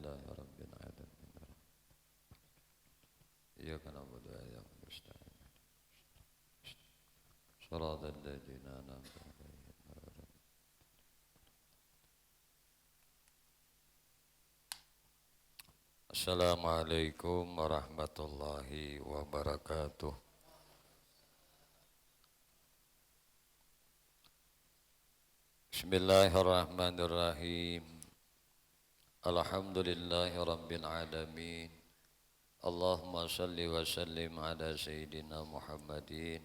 لله رب العالمين. إياك نعبد وإياك نستعين. صراط الذين أنعمت عليهم غير المغضوب. Assalamualaikum warahmatullahi wabarakatuh. Bismillahirrahmanirrahim. Alhamdulillahi rabbil alamin. Allahumma salli wa sallim ala sayyidina Muhammadin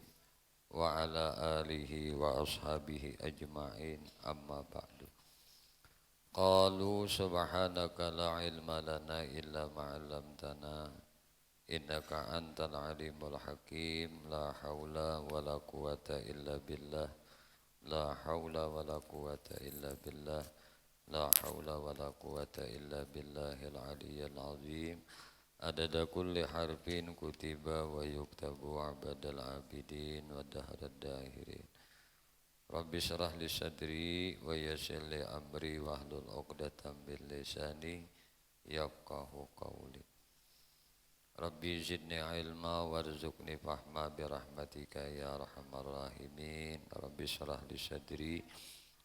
wa ala alihi wa ashabihi ajma'in, amma ba'du. Qalu subhanaka la ilma lana illa ma 'allamtana innaka antal alimul hakim. La haula wala quwata illa billah. La haula wala quwata illa billah. La haula wala quwata illa billahil aliyyil azim. Adada kulli harfin kutiba wa yuktabu abadal abidin wa dahrad dahirin. Rabbi syrah li sadri wa yassir li amri wahlul 'uqdatam min lisani yafqahu qawli. Rabbi zidni ilma warzuqni fahma birahmatika ya arhamar rahimin. Rabbi syrah li sadri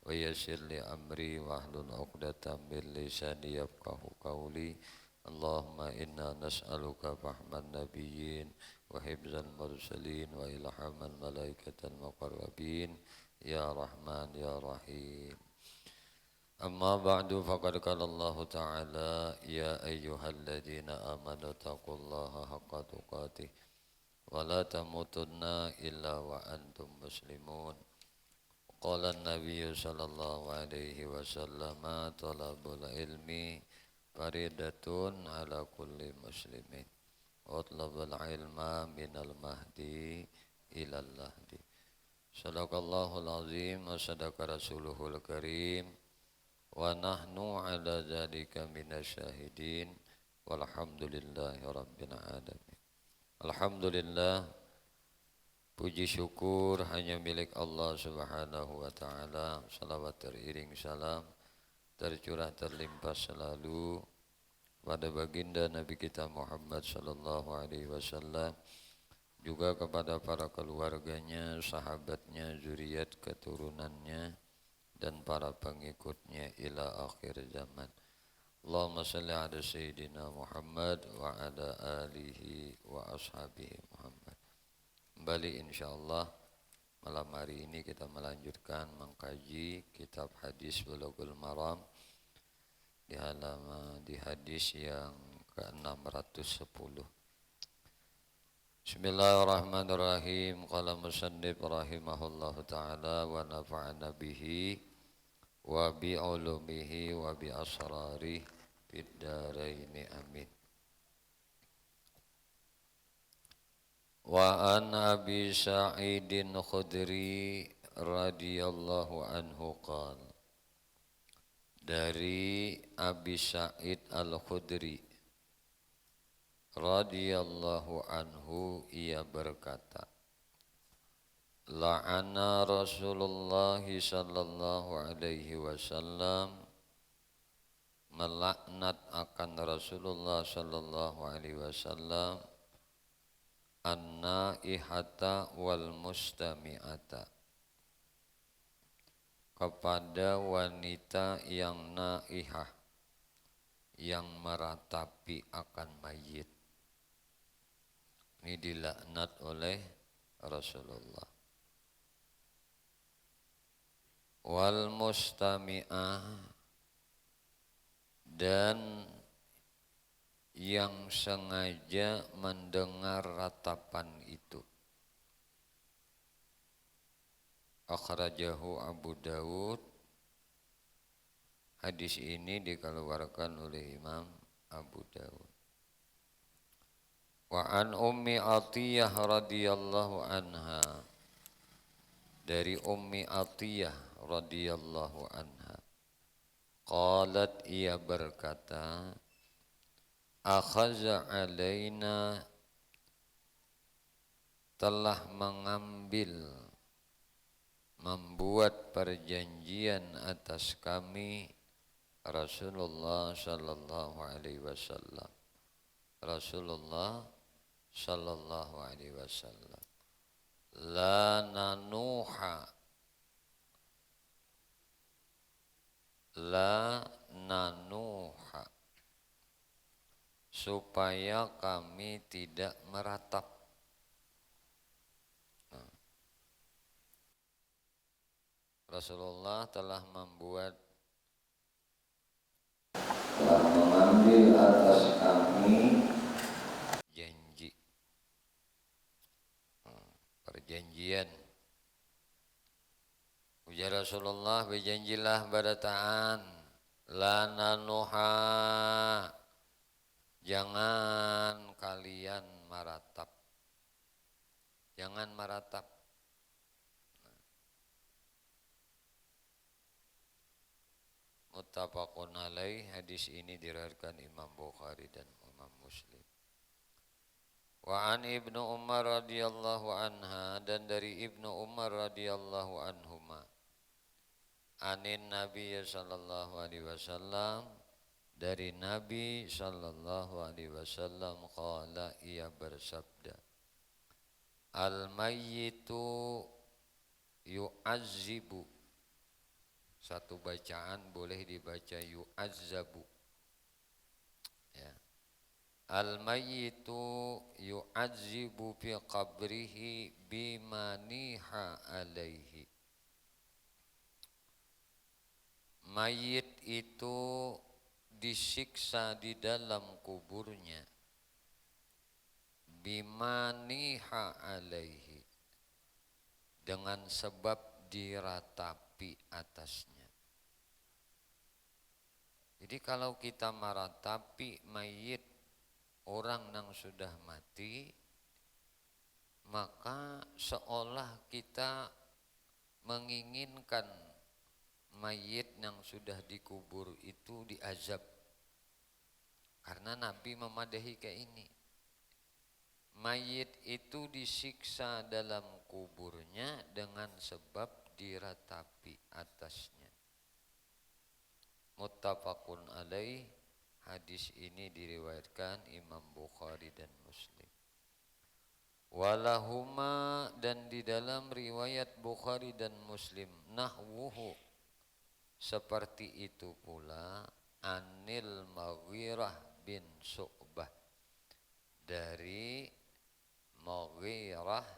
wa yassir li amri wahlul 'uqdatam min lisani yafqahu qawli. Allahumma inna nas'aluka fahman nabiyyin wa hifzal mursalin wa ilhamal malaikatal muqarrabin ya Rahman ya Rahim. Amma ba'du, faqad qala Allah Ta'ala ya ayyuhalladzina amanu taqullaha haqqa tuqatih wa la tamutunna illa wa antum muslimun. Qala an-nabiy sallallahu alaihi wasallam, talabul ilmi faridatun ala kulli muslimin. Utlabul ilma minal mahdi ilal lahdi. Sadaqallahul azim wa sadaqa rasuluhul karim. Wa nahnu ala dzalika minasyahidin. Walhamdulillahi rabbil alamin. Alhamdulillah, puji syukur hanya milik Allah subhanahu wa ta'ala. Salawat teriring salam tercurah terlimpah selalu pada baginda Nabi kita Muhammad sallallahu alaihi wasallam, juga kepada para keluarganya, sahabatnya, zuriat keturunannya dan para pengikutnya ila akhir zaman. Allahumma salli ala sayyidina Muhammad wa ala alihi wa ashabihi Muhammad. Kembali insyaallah malam hari ini kita melanjutkan mengkaji kitab hadis Bulughul Maram di hadis yang ke-610. Bismillahirrahmanirrahim. Qala musannif rahimahullahu ta'ala wa nafa'ana bihi wa bi ulumihi wa bi asrarihi fid dharaini amin. Wa an Abi Sa'idin Khudri radhiyallahu anhu qala, dari Abi Sa'id Al-Khudri radhiyallahu anhu, ia berkata, la'ana Rasulullah sallallahu alaihi wasallam, melaknat akan Rasulullah sallallahu alaihi wasallam, an-naihata wal mustami'ata, kepada wanita yang naihah, yang meratapi akan mayit. Ini dilaknat oleh Rasulullah. Wal mustami'ah, dan yang sengaja mendengar ratapan itu. Akhrajahu Abu Dawud. Hadis ini dikeluarkan oleh Imam Abu Dawud. Wa an Ummi Atiyah radhiyallahu anha, dari Ummi Atiyah radhiyallahu anha, qalat, ia berkata, akhaza alaina, telah membuat perjanjian atas kami, Rasulullah sallallahu alaihi wasallam. Rasulullah sallallahu alaihi wasallam. La nanuha, la nanuha, supaya kami tidak meratap. Rasulullah telah mengambil atas kami janji, perjanjian. Ujar Rasulullah, berjanjilah barataan, la nanuha, jangan kalian meratap, jangan meratap. Muttafaqun alaih, hadis ini diriwayatkan Imam Bukhari dan Imam Muslim. Wa an Ibnu Umar radhiyallahu anha, dan dari Ibnu Umar radhiyallahu anhuma, anin Nabi sallallahu alaihi wasallam, dari Nabi sallallahu alaihi wasallam, qala, ia bersabda, al mayyitu yu'azzibu, satu bacaan boleh dibaca yu'azzabu, ya. Al mayyitu yu'azzibu fi qabrihi bimaniha alaihi. Mayit itu disiksa di dalam kuburnya bimaniha alaihi, dengan sebab diratapi atasnya. Jadi kalau kita meratapi mayit orang yang sudah mati, maka seolah kita menginginkan mayit yang sudah dikubur itu diazab. Karena Nabi memadahi kayak ini, mayit itu disiksa dalam kuburnya dengan sebab diratapi atasnya. Muttafaqun alaih, hadis ini diriwayatkan Imam Bukhari dan Muslim. Walahuma, dan di dalam riwayat Bukhari dan Muslim, nahwuhu, seperti itu pula, anil Mughirah bin Syu'bah, dari Mughirah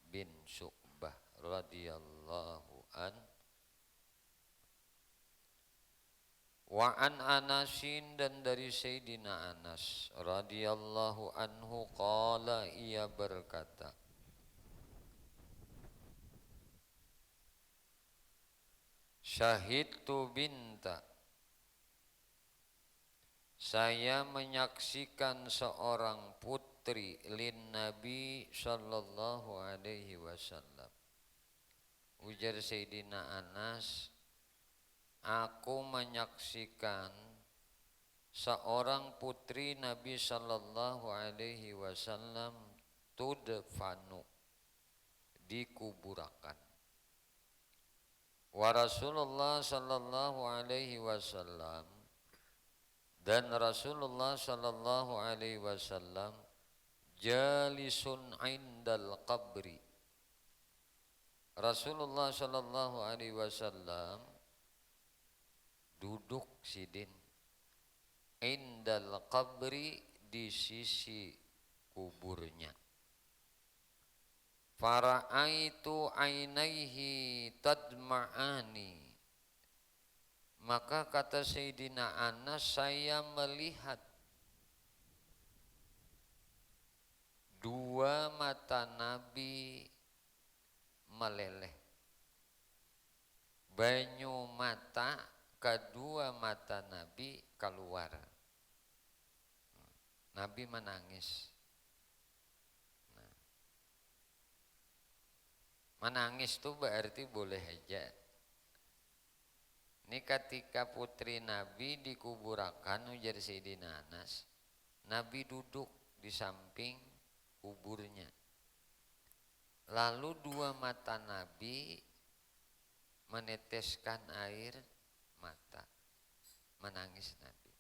bin Syu'bah radhiyallahu an. Wa an Anasin, dan dari Sayyidina Anas radhiyallahu anhu, qala, ia berkata, syahidtu binta, saya menyaksikan seorang putri lin Nabi sallallahu alaihi wasallam. Ujar Sayyidina Anas, aku menyaksikan seorang putri Nabi sallallahu alaihi wasallam tudfanu, dikuburakan. Wa Rasulullah sallallahu alaihi wasallam, dan Rasulullah sallallahu alaihi wasallam jalisun indal qabri. Rasulullah sallallahu alaihi wasallam duduk sidin indal qabri, di sisi kuburnya. Fara'aitu ainaihi tadma'ani, maka kata Sayyidina Anas, saya melihat dua mata Nabi meleleh, banyu mata kedua mata Nabi keluar. Nabi menangis. Menangis itu berarti boleh aja. Ini ketika putri Nabi dikuburakan, ujar Sayyidina Anas, Nabi duduk di samping kuburnya. Lalu dua mata Nabi meneteskan air mata. menangis Nabi.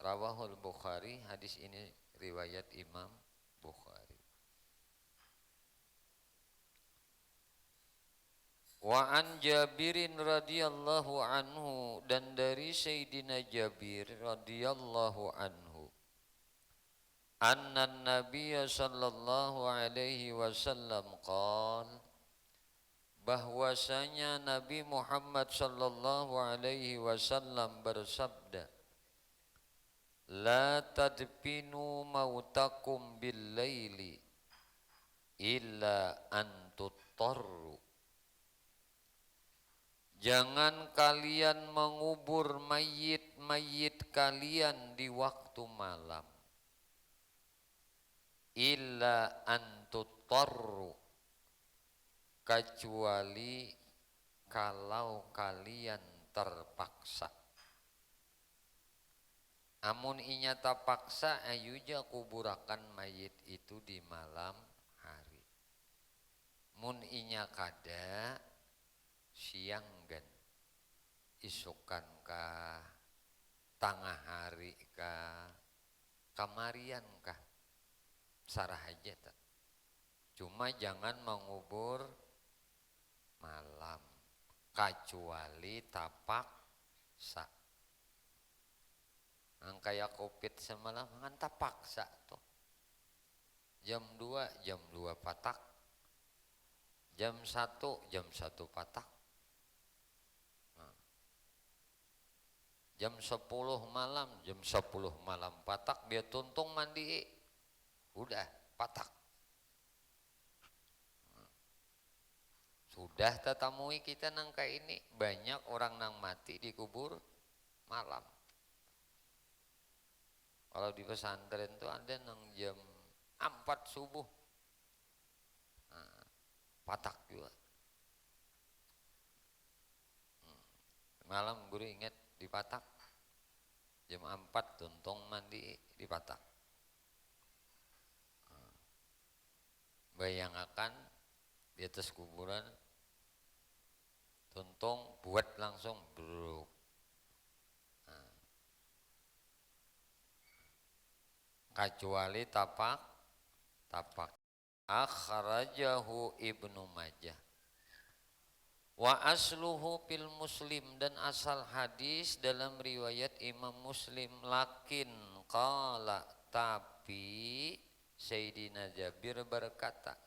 Rawahul Bukhari, hadis ini riwayat Imam Bukhari. Wa an Jabirin radhiyallahu anhu, dan dari Sayyidina Jabir radhiyallahu anhu, anna Nabiya sallallahu alaihi wasallam qala, bahwasanya Nabi Muhammad sallallahu alaihi wasallam bersabda, la tadfinu mautakum bil laili illa an tuttarru. Jangan kalian mengubur mayit-mayit kalian di waktu malam. Illa an tuttarru, kecuali kalau kalian terpaksa. Amun inya terpaksa, ayuja kuburakan mayit itu di malam hari. Mun inya kada, sianggan, isukan kah, tengah hari kah, kamarian kah, sarah aja tak. Cuma jangan mengubur malam, kecuali tapaksa. Kayak covid semalam kan tapaksa tuh. Jam 2 patak. Jam 1 patak. Jam 10 malam patak, dia tuntung mandi, udah patak. Sudah tatamui kita nangka ini, banyak orang nang mati dikubur malam. Kalau di pesantren tuh ada nang jam 4 subuh, patak juga. Malam guru ingat di patak, jam 4 tuntung mandi di patak. Bayangkan di atas kuburan, tuntung buat langsung bruk. Kecuali tapak. Akhrajahu Ibnu Majah. Wa asluhu fil Muslim, dan asal hadis dalam riwayat Imam Muslim. Lakin qala, tapi Sayyidina Jabir berkata,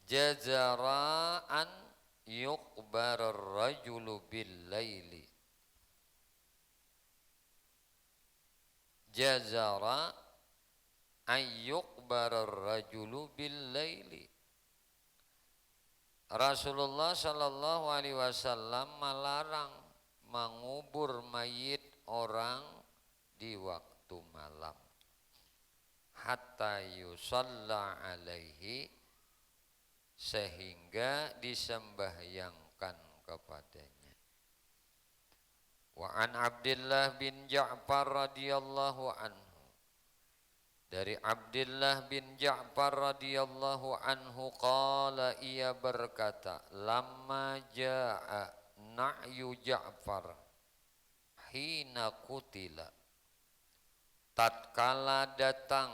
jazara an yuqbar ar-rajulu bil laili. Jazara an yuqbar ar-rajulu bil laili. Rasulullah sallallahu alaihi wasallam melarang mengubur mayit orang di waktu malam, hatta yusalla alaihi, sehingga disembahyangkan kepadanya. Wa an Abdullah bin Ja'far radhiyallahu anhu, dari Abdullah bin Ja'far radhiyallahu anhu qala, ia berkata, lamma jaa na'yu Ja'far hina kutila, tatkala datang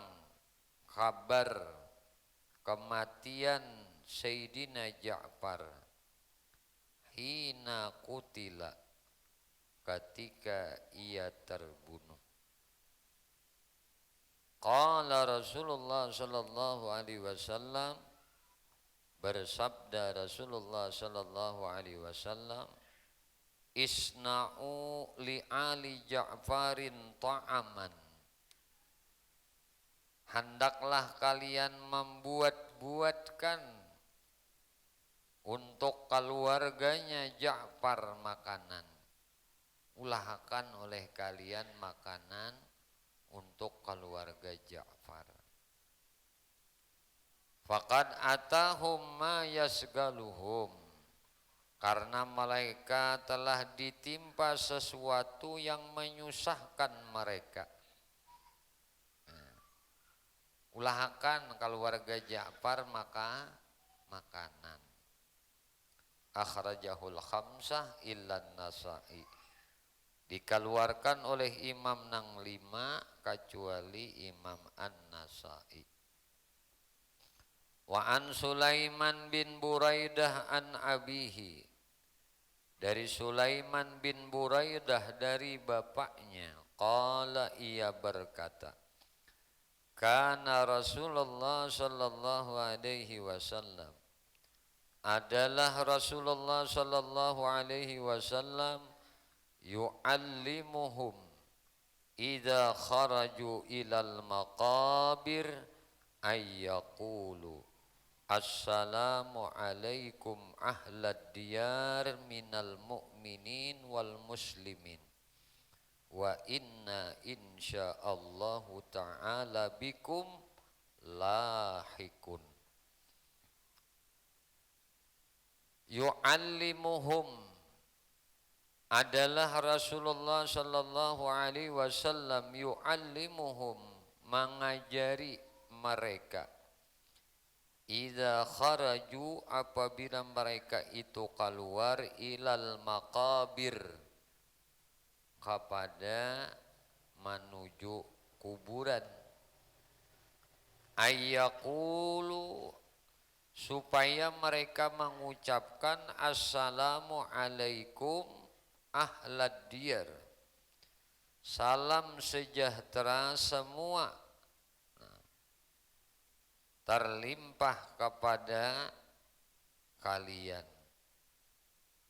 kabar kematian Sayyidina Ja'far, hina kutila, ketika ia terbunuh. Qala Rasulullah sallallahu alaihi wasallam, bersabda Rasulullah sallallahu alaihi wasallam, isna'u li ali Ja'farin ta'aman, hendaklah kalian membuat-buatkan untuk keluarganya Ja'far makanan. Ulahkan oleh kalian makanan untuk keluarga Ja'far. Faqad atahum ma yasgaluhum, karena mereka telah ditimpa sesuatu yang menyusahkan mereka. Ulahkan keluarga Ja'far maka makanan. akhrajahul khamsah illa Nasa'i. Dikeluarkan oleh Imam nang 5 kecuali Imam An-Nasa'i. Wa an Sulaiman bin Buraidah an abihi. Dari Sulaiman bin Buraidah dari bapaknya, qala ia berkata, kana Rasulullah sallallahu alaihi wasallam, adalah Rasulullah sallallahu alaihi wasallam yu'allimuhum idza kharaju ilal maqabir ayyaqulu assalamu alaikum ahlad diyar minal mu'minin wal muslimin wa inna insyaallahu ta'ala bikum lahikun. Yu'allimuhum adalah Rasulullah sallallahu alaihi wasallam, yu'allimuhum mengajari mereka, idza kharaju apabila mereka itu keluar, ilal maqabir kepada menuju kuburan, ayyaqulu supaya mereka mengucapkan assalamu alaikum ahlad diyar, salam sejahtera semua terlimpah kepada kalian,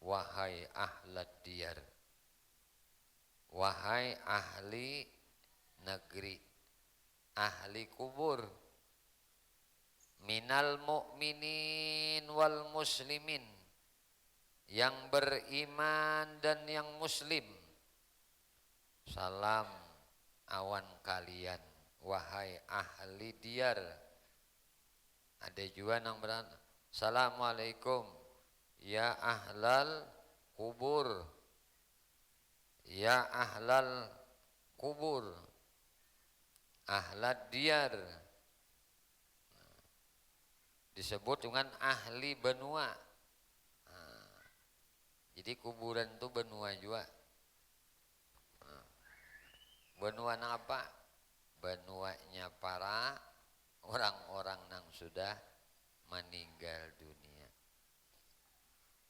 wahai ahlad diyar, wahai ahli negeri, ahli kubur, minal mu'minin wal muslimin, yang beriman dan yang muslim, salam awan kalian, wahai ahli diyar. Ada juga yang berana, assalamualaikum ya ahlal kubur, ya ahlal kubur, ahlad diyar. Disebut dengan ahli benua. Jadi kuburan itu benua juga. Benua apa? Benuanya para orang-orang yang sudah meninggal dunia.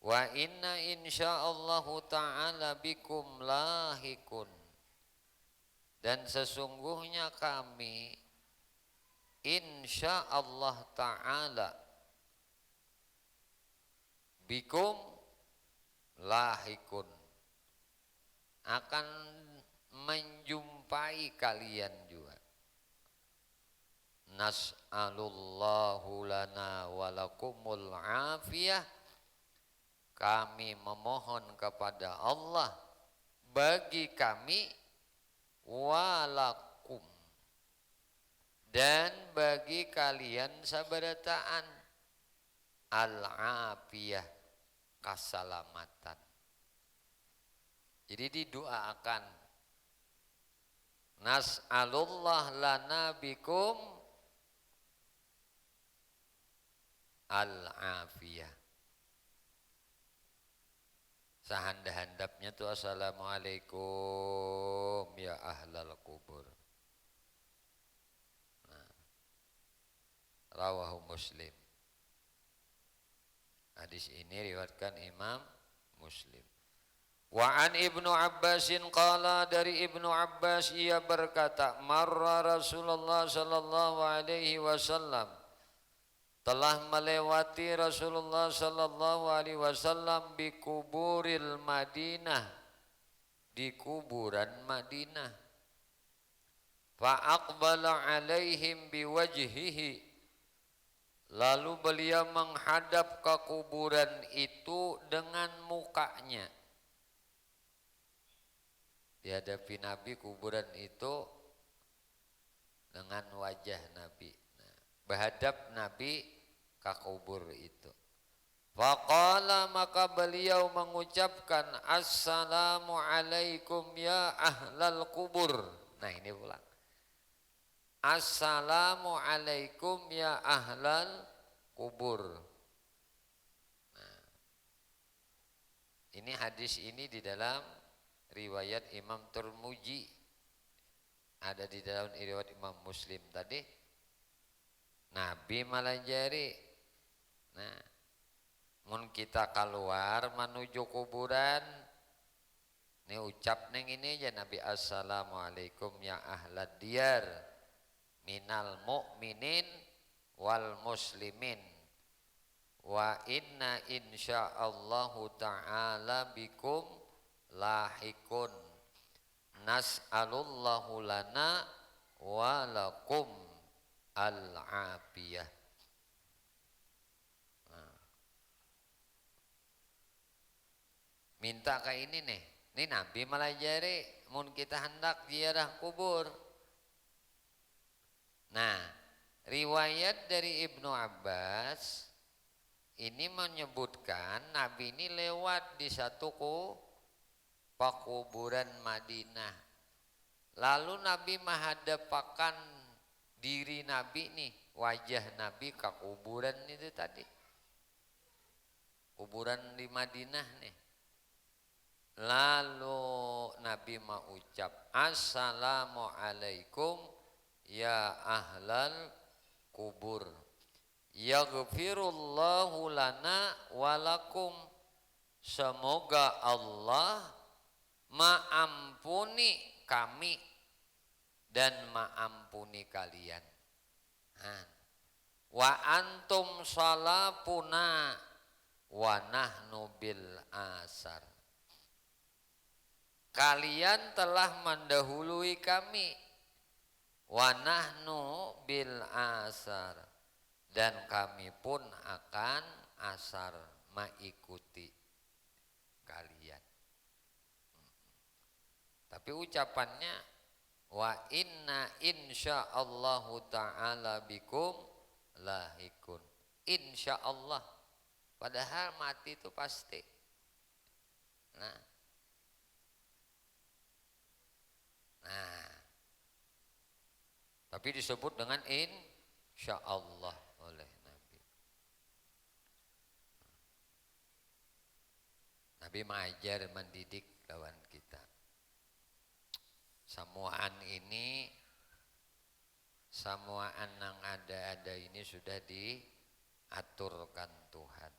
Wa inna insyaallahu ta'ala bikum lahikun. Dan sesungguhnya kami insyaallah ta'ala bikum lahikun, akan menjumpai kalian juga. Nas'alullahu lana walakumul afiyah, kami memohon kepada Allah bagi kami, walakum dan bagi kalian sabarataan, al-afiyah keselamatan. Jadi didoakan, nas'alullah lana bikum al-afiyah. Sehandap-handapnya tuh assalamualaikum ya ahlal kubur. Nah, rawahu Muslim. Hadis ini riwayatkan Imam Muslim. Wa an Ibnu Abbasin qala, dari Ibnu Abbas ia berkata, marra Rasulullah sallallahu alaihi wasallam, telah melewati Rasulullah sallallahu alaihi wasallam bi kuburil Madinah, di kuburan Madinah. Fa aqbala alaihim biwajhihi, lalu beliau menghadap ke kuburan itu dengan mukanya. Dihadapi Nabi kuburan itu dengan wajah Nabi. Nah, berhadap Nabi ke kubur itu. Faqala, maka beliau mengucapkan assalamu alaikum ya ahlal kubur. Nah ini pula, assalamu alaikum ya ahlal kubur. Nah, Ini hadis ini di dalam riwayat Imam Tirmidzi, ada di dalam riwayat Imam Muslim tadi. Nabi malah jari, nah, mun kita keluar menuju kuburan, ini ucap neng ini aja Nabi, assalamualaikum ya ahlad diyar minal mu'minin wal muslimin wa inna insyaallahu ta'ala bikum lahikun nas'alullahu lana wa lakum al-afiyah. Nah, minta kayak ini nih. Ini Nabi malah jari mun kita hendak ziarah kubur. Nah, riwayat dari Ibnu Abbas ini menyebutkan Nabi ini lewat di satu pakuburan Madinah. Lalu Nabi menghadapkan diri Nabi nih, wajah Nabi ke kuburan itu tadi. Kuburan di Madinah nih. Lalu Nabi mengucap assalamualaikum ya ahlal kubur. Yaghfirullahu lana walakum. Semoga Allah maampuni kami dan maampuni kalian. Wa antum salafuna wa nahnu bil asar. Kalian telah mendahului kami, wa nahnu bil asar, dan kami pun akan asar mengikuti kalian. Tapi ucapannya wa inna insyaallahu ta'ala bikum lahikun. Insyaallah, padahal mati itu pasti. Nah, tapi disebut dengan insyaallah oleh Nabi. Nabi mengajar, mendidik lawan kita. Samuaan ini, samuaan yang ada ini sudah diaturkan Tuhan.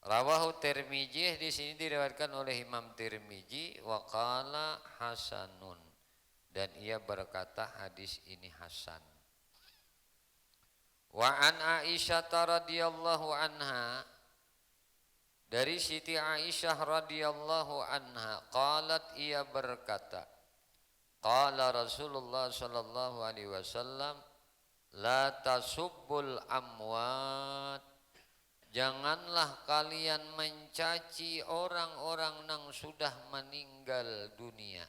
Rawahu Tirmidzi, di sini diriwayatkan oleh Imam Tirmidzi, wa qala hasanun, dan ia berkata hadis ini hasan. Wa an Aisyah radhiyallahu anha, dari Siti Aisyah radhiyallahu anha, qalat, ia berkata, qala Rasulullah sallallahu alaihi wasallam, la tasubbul amwat, janganlah kalian mencaci orang-orang yang sudah meninggal dunia.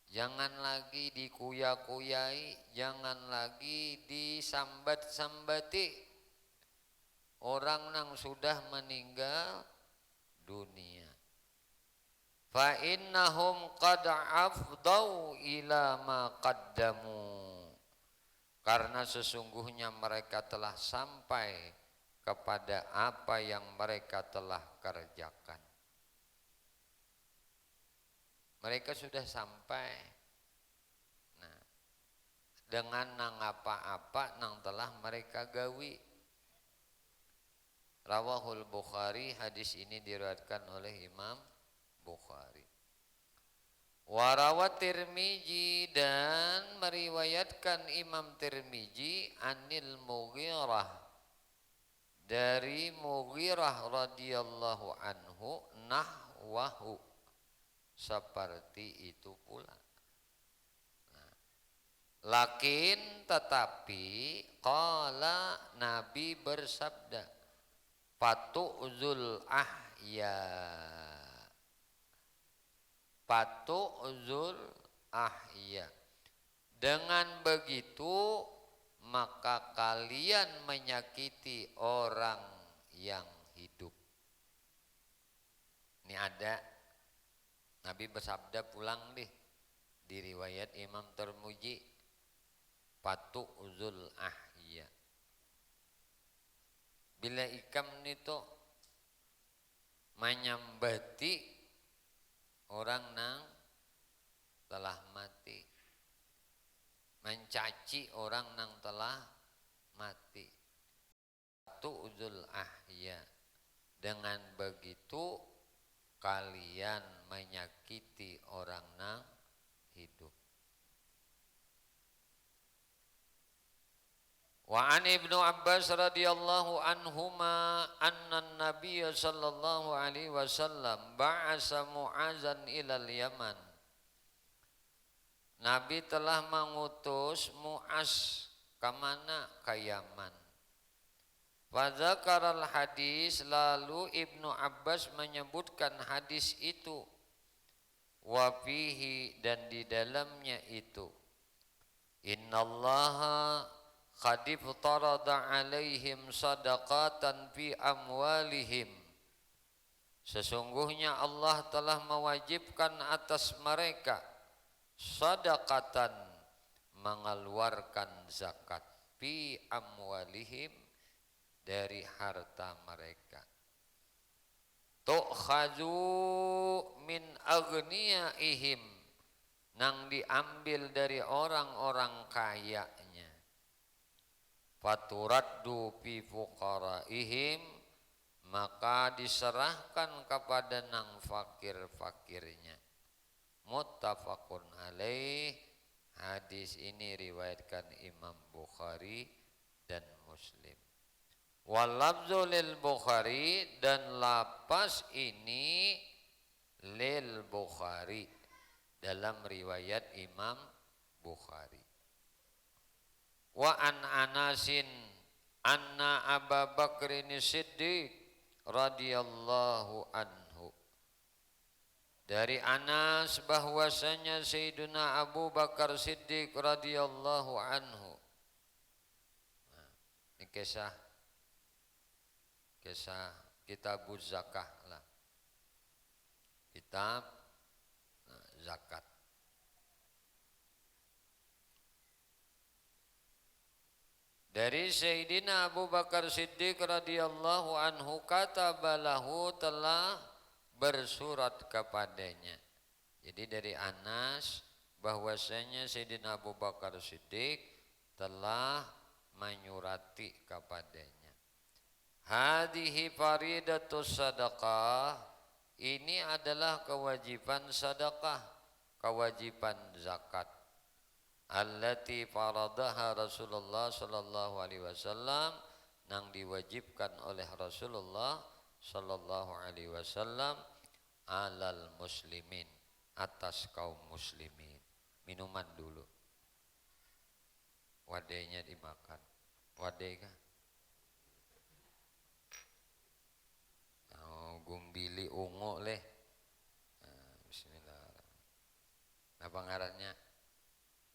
Jangan lagi dikuya-kuyai, jangan lagi disambat-sambati orang yang sudah meninggal dunia. Fa innahum qad afdau ila ma qaddamu, karena sesungguhnya mereka telah sampai kepada apa yang mereka telah kerjakan. Mereka sudah sampai, nah, dengan nang apa-apa nang telah mereka gawi. Rawahul Bukhari, hadis ini diriwayatkan oleh Imam Bukhari. Warawat Tirmidzi, dan meriwayatkan Imam Tirmidzi anil Mughirah, dari Mughirah radhiyallahu anhu, nahwahu, seperti itu pula. Nah, lakin tetapi qala, Nabi bersabda, fatu'zul ahya, fatu'zul ahya, dengan begitu maka kalian menyakiti orang yang hidup. Ini ada Nabi bersabda pulang deh di riwayat Imam Tirmidzi, fatu'zul ahya, Bila ikam itu menyambati orang nang telah mati, mencaci orang nang telah mati. Tu'dzul ahya, dengan begitu kalian menyakiti orang nang hidup. Wa an Ibnu Abbas radhiyallahu anhuma anna an-nabiy sallallahu alaihi wasallam ba'asa Mu'adzan ilal Yaman. Nabi telah mengutus Mu'az ke mana? Ke Yaman. Wa dzakaral hadis, lalu Ibnu Abbas menyebutkan hadis itu. Wa fihi, dan di dalamnya itu, innallaha qad iftarada alaihim sadaqatan fi amwalihim, sesungguhnya Allah telah mewajibkan atas mereka sadaqatan, mengeluarkan zakat, fi amwalihim, dari harta mereka, tu'khadhu min aghniyaihim, nang diambil dari orang-orang kayanya, faturaddu fi fuqaraihim, maka diserahkan kepada nang fakir-fakirnya. Muttafaqun alaih, hadis ini riwayatkan Imam Bukhari dan Muslim. Walabzu lil Bukhari, dan lapas ini lil Bukhari, dalam riwayat Imam Bukhari. Wa an Anasin anna Abu Bakrin Siddiq radhiyallahu anhu, dari Anas bahwasanya Sayyiduna Abu Bakar Siddiq radhiyallahu anhu. Nah, ini kisah kitab zakah lah, kitab zakat. Dari Sayyidina Abu Bakar Siddiq radhiyallahu anhu, kata balahu, telah bersurat kepadanya. Jadi dari Anas bahwasanya Sayyidina Abu Bakar Siddiq telah menyurati kepadanya. Hadhihi faridatus sadaqah, ini adalah kewajiban sedekah, kewajiban zakat. Allati faradaha Rasulullah sallallahu alaihi wasallam, nang diwajibkan oleh Rasulullah sallallahu alaihi wasallam alal muslimin, atas kaum muslimin. Minuman dulu, wadainya dimakan. Wadai kah? Gumbili ungu leh. Nah, bismillahirrahmanirrahim. Apa ngarannya?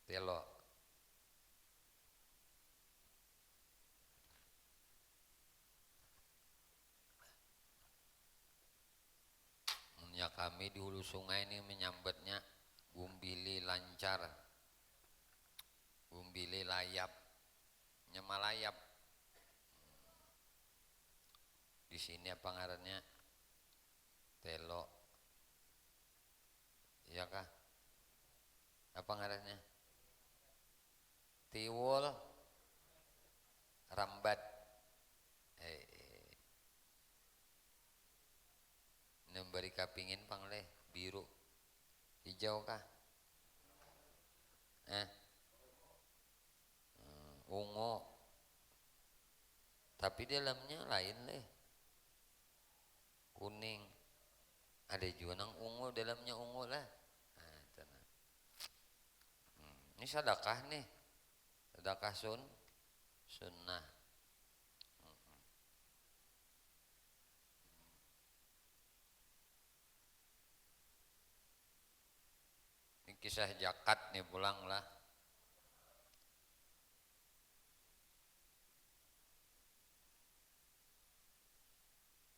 Telo. Ya, kami di hulu sungai ini menyambatnya gumbili lancar, gumbili layap, nyemalayap. Di sini apa ngarannya? Telo. Iya kah? Apa ngarannya? Tiwul, rambat. Memberi kapingin pangleh biru, hijau kah? Ungu. Tapi dalamnya lain leh. Kuning. Ada juga nang ungu, dalamnya ungu lah. Nah, ini sedekah nih, sedekah sunnah. Ini kisah zakat nih, pulang lah.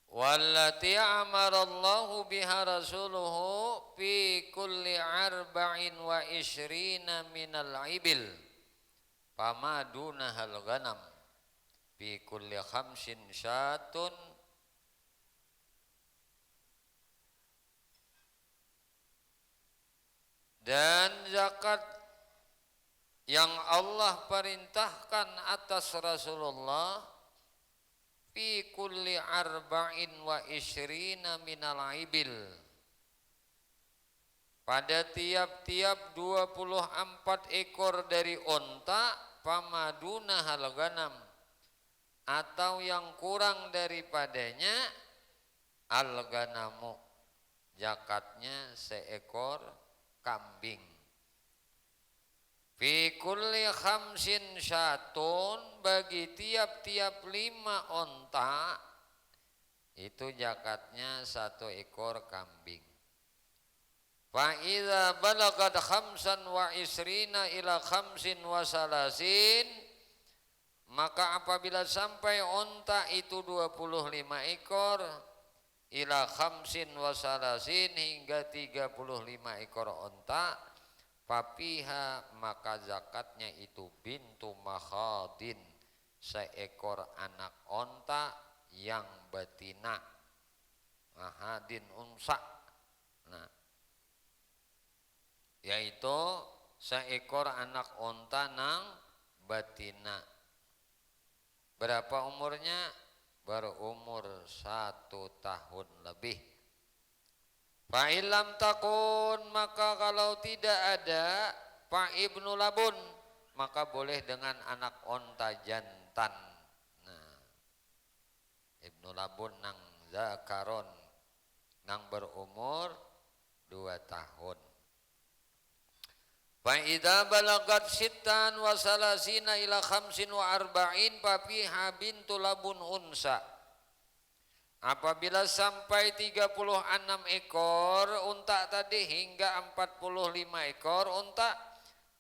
Wallati amarallahu biha rasuluhu fi kulli arba'in wa ishrina minal ibil famadunahal ghanam, fi kulli khamsin syatun dan zakat yang Allah perintahkan atas Rasulullah fi kulli arba'in wa isyrina minal ibil, pada tiap-tiap 24 ekor dari onta, pamaduna hal ganam, atau yang kurang daripadanya, al ganamu, zakatnya seekor kambing. Fi kulli khamsin syatun, bagi tiap-tiap 5 onta itu zakatnya 1 ekor kambing. Fa idza balagat khamsan wa isrina ila khamsin wa salasin, maka apabila sampai onta itu 25 ekor, ila khamsin wa salasin, hingga 35 ekor onta, papiha, maka zakatnya itu bintu makhadin, seekor anak onta yang betina, mahadin unsa, nah, yaitu seekor anak onta nang betina. Berapa umurnya? Berumur 1 tahun lebih. Fa illam takun, maka kalau tidak ada fa ibnu labun, maka boleh dengan anak onta jantan. Nah, ibnu labun nang zakaron, nang berumur 2 tahun. Fa idza balagat sittan wa salasina ila khamsin wa arba'in, fa fiha bintu labun unsa. Apabila sampai 36 ekor unta tadi hingga 45 ekor unta,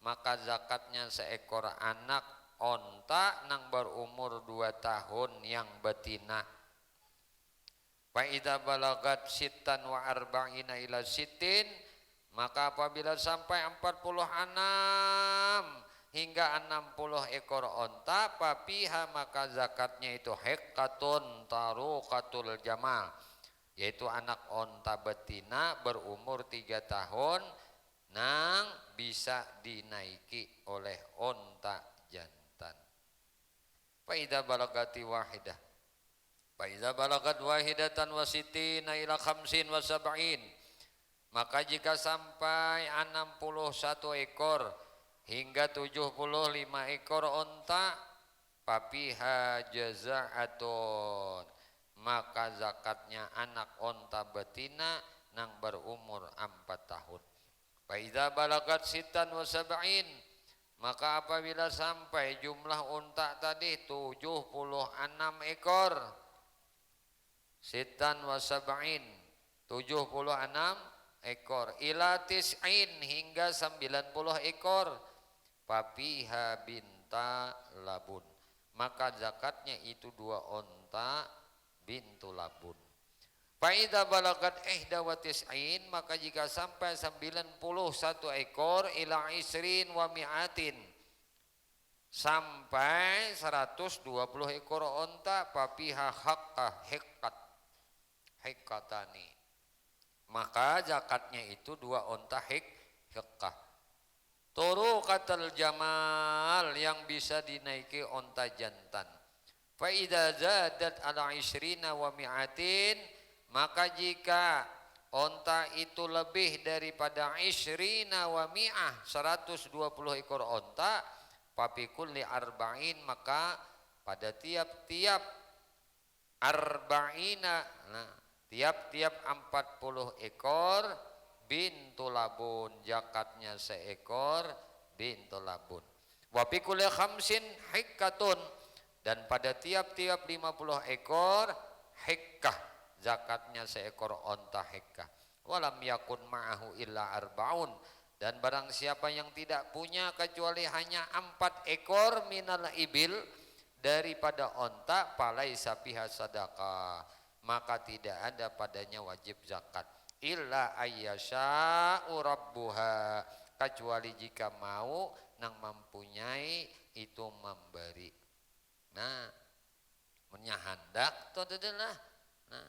maka zakatnya seekor anak onta nang berumur 2 tahun yang betina. Fa idza balagat sittan wa arba'ina ila sittin, maka apabila sampai 46 hingga 60 ekor onta, papiha, maka zakatnya itu hekatun tarukatul jamal, yaitu anak onta betina berumur 3 tahun nang bisa dinaiki oleh onta jantan. Fa idza balagati wahidah, fa idza balagat wahidatan wa sittina ila khamsin wa sab'in, maka jika sampai 61 ekor hingga 75 ekor onta, papiha jaza'atun, maka zakatnya anak onta betina nang berumur 4 tahun. Fa idza balagat sittan wa sab'in, maka apabila sampai jumlah unta tadi 76 ekor, sittan wa sab'in, 76 ekor, ila tis'in, hingga 90 ekor, papiha binta labun, maka zakatnya itu 2 onta bintu labun. Fa idza balagat ihda wa tis'in, maka jika sampai 91 ekor, ila isrin wa mi'atin, sampai 120 ekor onta, papiha haqqa hekatani, maka zakatnya itu 2 onta hekkah. Turuqatul jamal, yang bisa dinaiki onta jantan. Fa idza zadat ala isrina wa mi'atin, maka jika onta itu lebih daripada isrina wa mi'ah, 120 ekor onta, papi kulli arba'in, maka pada tiap-tiap arba'ina, nah, tiap-tiap 40 ekor, bintu labun, zakatnya seekor bintu labun. Wa fi kulli khamsin hikkatun, dan pada tiap-tiap 50 ekor hikkah, zakatnya seekor onta hikkah. Walam yakun ma'ahu illa arbaun, dan barang siapa yang tidak punya kecuali hanya 4 ekor minal ibil, daripada onta, falaisa fiha sadaqah, maka tidak ada padanya wajib zakat. Illa ayyasha'u rabbuha, kecuali jika mau nang mempunyai itu memberi. Nah, menyahandak to lah. Nah,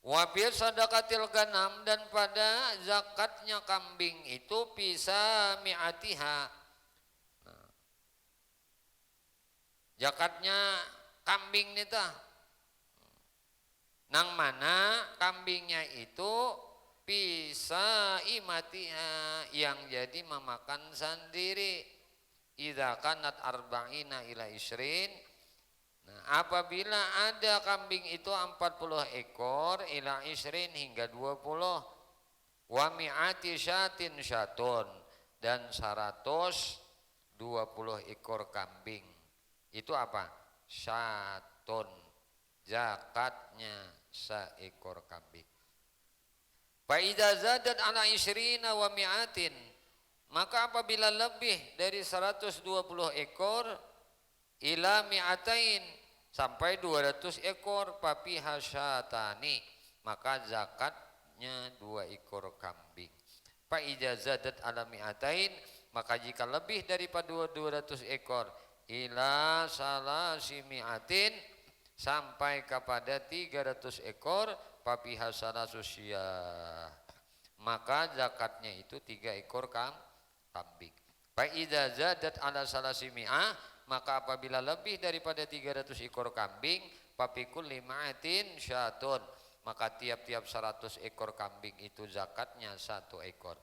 wafir sadaqatil ganam, dan pada zakatnya kambing itu bisa mi'atiha. Nah, zakatnya kambing nih tah. Nang mana kambingnya itu bisa imatiha, yang jadi memakan sendiri. Idza kanat arba'ina ila isrin. Nah, apabila ada kambing itu 40 ekor ila isrin hingga 20, wa mi'ati syatin syatun, dan 120 ekor kambing. Itu apa? Syatun, zakatnya seekor kambing. Fa idza zadat ala isrina wa mi'atin, maka apabila lebih dari 120 ekor ila mi'atain, sampai 200 ekor, papi hasyatani, maka zakatnya 2 ekor kambing. Fa idza zadat ala mi'atain, maka jika lebih daripada 200 ekor ila salasi mi'atin, sampai kepada 300 ekor, papi hasanasu syiyah, maka zakatnya itu 3 ekor kambing. Fa idza zadat ala salasi mi'ah, maka apabila lebih daripada 300 ekor kambing, papikul lima'atin syatun, maka tiap-tiap 100 ekor kambing itu zakatnya 1 ekor.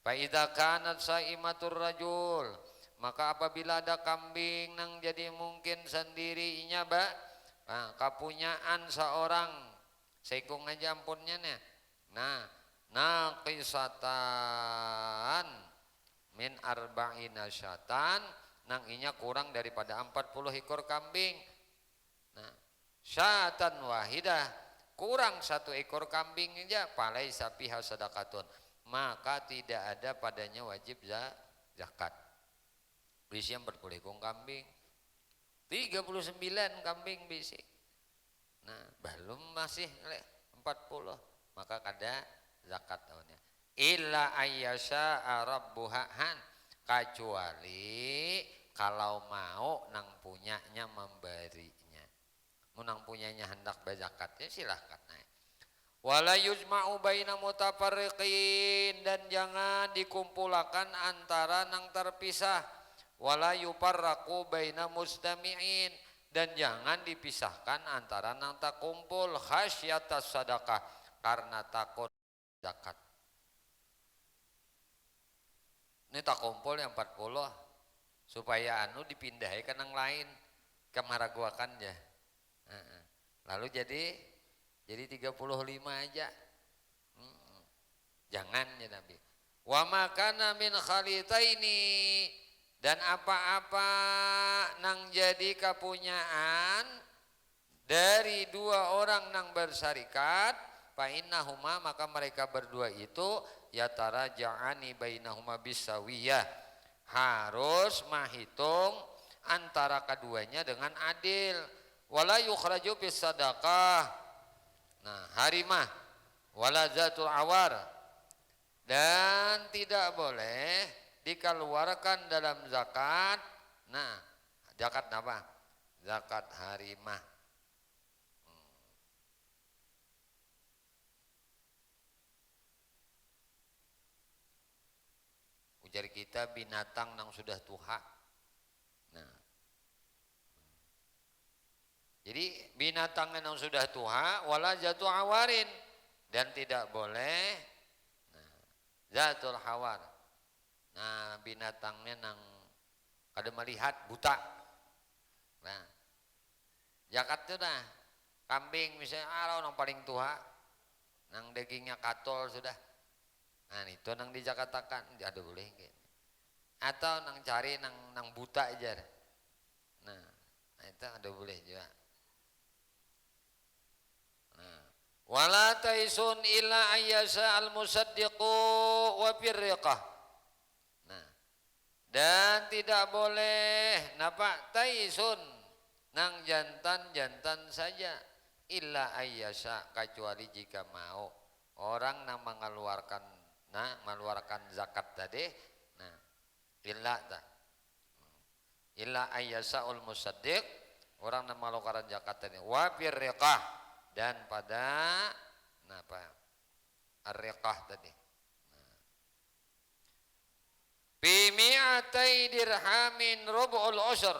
Fa idza kanat saimatur rajul, maka apabila ada kambing nang jadi mungkin sendirinya kapunyaan seorang, sekung aja ampunnya nih. Nah, naqisatan min arba'ina syatan, nang inya kurang daripada 40 ekor kambing. Nah, syatan wahidah, kurang 1 ekor kambing aja, palai sapiha sadaqatun, maka tidak ada padanya wajib zakat. Bisi 40 ekor kambing, 39 kambing bisi. Nah, belum masih 40, maka kada zakat tahunnya. Illa ayyasha rabbuhan, kecuali kalau mau nang punyanya memberinya. Nang punyanya hendak berzakatnya silahkan naik. Wala yujma'u baina mutafarriqin, dan jangan dikumpulkan antara nang terpisah. Wala yufarraqu baina mustami'in, dan jangan dipisahkan antara nang tak kumpul, khasyatas sadaqah, karena takut zakat. Ini tak kumpul yang 40 supaya dipindahi ke nang lain, kemaraguakan ya. Lalu jadi 35 aja. Jangan ya Nabi. Wa makana min khalitaini, dan apa-apa nang jadi kapunyaan dari 2 orang nang bersarikat, fa innahuma, maka mereka berdua itu yataraja'ani bainahuma bisawiyah, harus menghitung antara keduanya dengan adil. Wala yukhraju bis sadaqah, nah harimah, wala zatul awar, dan tidak boleh dikeluarkan dalam zakat. Nah, zakat apa? Zakat harimah. Ujar kita binatang nang sudah tuha. Nah, jadi binatang yang sudah tuha, wala jatuh awarin, dan tidak boleh zatul hawar. Nah, binatangnya nang kada melihat, buta. Nah, zakat itu dah kambing misalnya nang paling tua, nang dagingnya katol sudah. Nah, itu nang dijakatakan, ada boleh gitu. Atau nang cari nang buta aja. Nah, itu ada boleh juga. Wala taisun illa ayyasa al-musaddiqu wa firriqah. Nah, dan tidak boleh taisun nang jantan saja, illa ayyasa, kecuali jika mau orang nang mengeluarkan zakat tadi. Nah, illa ayyasa al-musaddiq orang nama lokaran zakat tadi wa firriqah dan pada apa ar-riqah tadi bi mi'atai dirhamin rub'ul ushr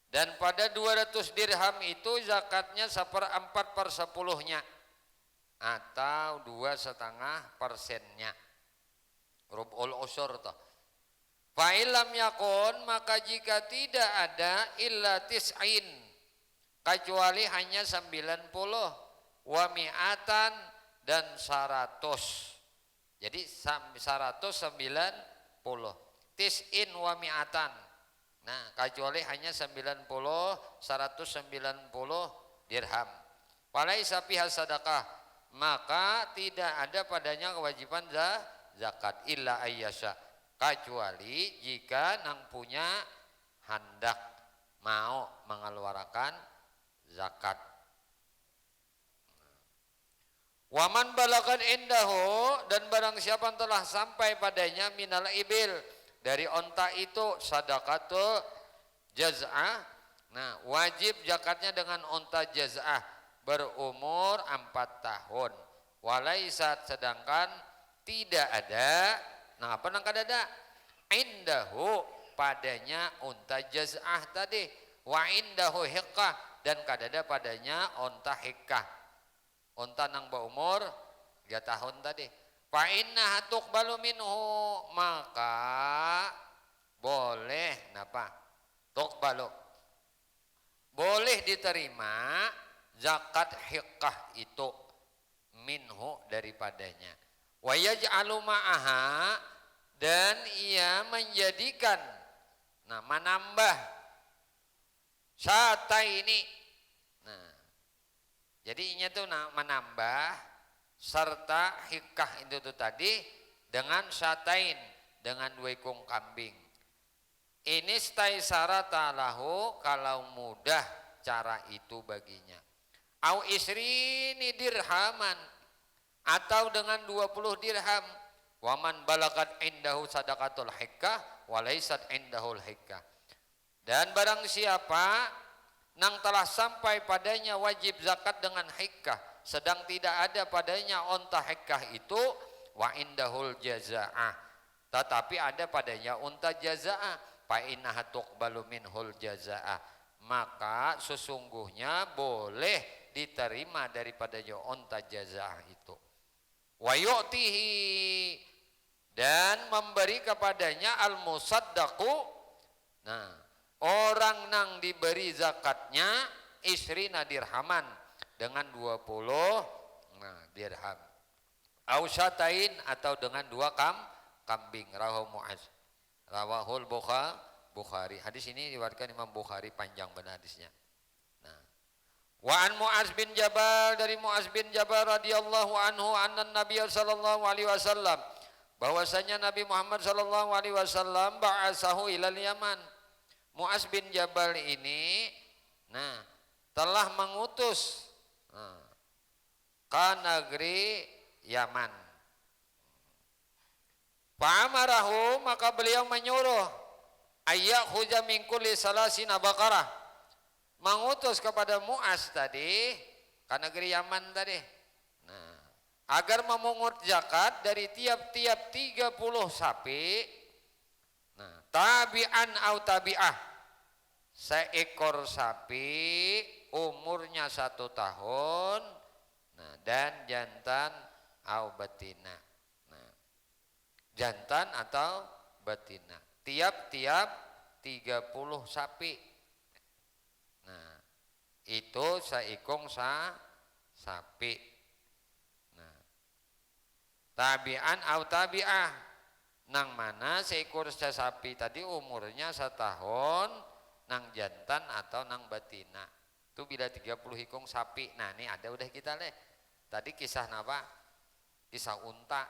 dan pada 200 dirham itu zakatnya 1/4/10-nya atau 2,5%-nya rub'ul ushr toh. Fa illam yakun maka jika tidak ada illa tis'in kecuali hanya 90 wa mi'atan dan 100. Jadi 190 tis'in wa mi'atan. Nah, kecuali hanya 190 dirham. Falaisa fiha sadaqah, maka tidak ada padanya kewajiban zakat illa ayyasha, kecuali jika nang punya hendak mau mengeluarkan zakat. Waman balagan indahu dan barang siapa telah sampai padanya minal ibil dari onta itu sadaqatul jaz'ah. Nah, wajib zakatnya dengan onta jaz'ah berumur 4 tahun. Walaisat sedangkan tidak ada. Nah, apa nang kadada? Indahu padanya onta jaz'ah tadi. Wa indahu hiqqah dan kadada padanya onta hiqqah. Onta nang berumur 3 tahun tadi. Fa inna tuqbalu minhu maka boleh napa? Tuqbalu. Boleh diterima zakat hiqqah itu minhu daripadanya. Wa yaj'alu ma'aha dan ia menjadikan menambah syata ini. Nah, jadi ini tuh menambah serta hikkah itu tuh tadi dengan syatain dengan 2 ekor kambing. Ini staisarata lahu kalau mudah cara itu baginya. Au isrini dirhaman atau dengan 20 dirham. Waman balagat indahu sadaqatul hikkah walaisat indahul hikkah. Dan barang siapa nang telah sampai padanya wajib zakat dengan hikkah sedang tidak ada padanya onta hikkah itu wa indahul jaza'ah tetapi ada padanya onta jaza'ah fa innaha tuqbalu minhul jaza'ah maka sesungguhnya boleh diterima daripadanya onta jaza'ah itu wa yu'tihi dan memberi kepadanya al musaddaqu. Nah, orang nang diberi zakatnya isrina dirhaman dengan 20 dirham. Ausyatain atau dengan 2 kambing. Rawahul Bukhari. Hadis ini diriwayatkan Imam Bukhari, panjang benar hadisnya. Nah, wa an Mu'az bin Jabal dari Mu'az bin Jabal radhiyallahu anhu annan Nabiy sallallahu alaihi wasallam bahwasanya Nabi Muhammad sallallahu alaihi wasallam ba'asahu ilal Yaman. Mu'az bin Jabal ini telah mengutus ke negeri Yaman. Fa'amarahu maka beliau menyuruh ayyakhuza min kulli salasina baqarah, mengutus kepada Mu'az tadi ke negeri Yaman tadi. Nah, agar memungut zakat dari tiap-tiap 30 sapi. Nah, tabi'an au tabi'ah, seekor sapi umurnya 1 tahun. Nah, dan jantan au betina. Nah, jantan atau betina. Tiap-tiap 30 sapi. Nah, itu seikung sapi. Nah, tabi'an au tabi'ah, nang mana seekor sapi tadi umurnya 1 tahun, nang jantan atau nang betina. Itu bila 30 hikung sapi. Nah, ini ada udah kita leh. Tadi kisah apa? Kisah unta,